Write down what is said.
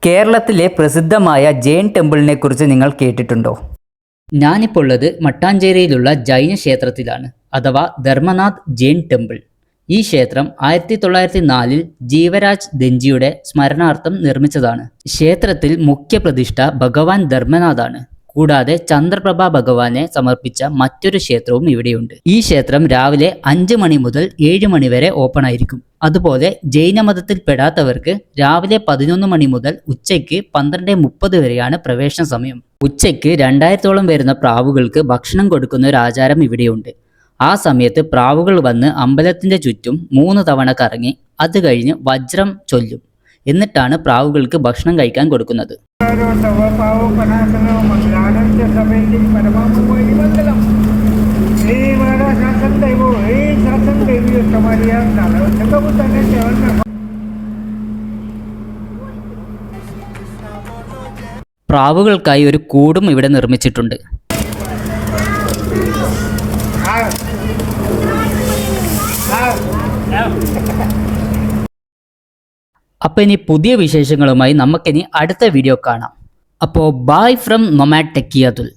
കേരളത്തിലെ പ്രസിദ്ധമായ ജൈൻ ടെമ്പിളിനെ കുറിച്ച് നിങ്ങൾ കേട്ടിട്ടുണ്ടോ? ഞാനിപ്പോൾ ഉള്ളത് മട്ടാഞ്ചേരിയിലുള്ള ജൈന ക്ഷേത്രത്തിലാണ്, അഥവാ ധർമ്മനാഥ് ജൈൻ ടെമ്പിൾ. ഈ ക്ഷേത്രം 1904 ജീവരാജ് ദൻജിയുടെ സ്മരണാർത്ഥം നിർമ്മിച്ചതാണ്. ക്ഷേത്രത്തിൽ മുഖ്യ പ്രതിഷ്ഠ ഭഗവാൻ ധർമ്മനാഥാണ്. കൂടാതെ ചന്ദ്രപ്രഭ ഭഗവാനെ സമർപ്പിച്ച മറ്റൊരു ക്ഷേത്രവും ഇവിടെയുണ്ട്. ഈ ക്ഷേത്രം രാവിലെ 5 മണി മുതൽ 7 മണി വരെ ഓപ്പൺ ആയിരിക്കും. അതുപോലെ ജൈനമതത്തിൽ പെടാത്തവർക്ക് രാവിലെ 11 മണി മുതൽ ഉച്ചയ്ക്ക് 12:30 വരെയാണ് പ്രവേശന സമയം. ഉച്ചയ്ക്ക് 2000ഓളം വരുന്ന പ്രാവുകൾക്ക് ഭക്ഷണം കൊടുക്കുന്ന ഒരു ആചാരം ഇവിടെയുണ്ട്. ആ സമയത്ത് പ്രാവുകൾ വന്ന് അമ്പലത്തിന്റെ ചുറ്റും 3 തവണ കറങ്ങി അത് കഴിഞ്ഞ് വജ്രം ചൊല്ലും. എന്നിട്ടാണ് പ്രാവുകൾക്ക് ഭക്ഷണം കഴിക്കാൻ കൊടുക്കുന്നത്. പ്രാവുകൾക്കായി ഒരു കൂടും ഇവിടെ നിർമ്മിച്ചിട്ടുണ്ട്. അപ്പോൾ ഇനി പുതിയ വിശേഷങ്ങളുമായി നമുക്കിനി അടുത്ത വീഡിയോ കാണാം. അപ്പോൾ ബൈ ഫ്രം നൊമാഡ് ടെക്കിയതുൽ.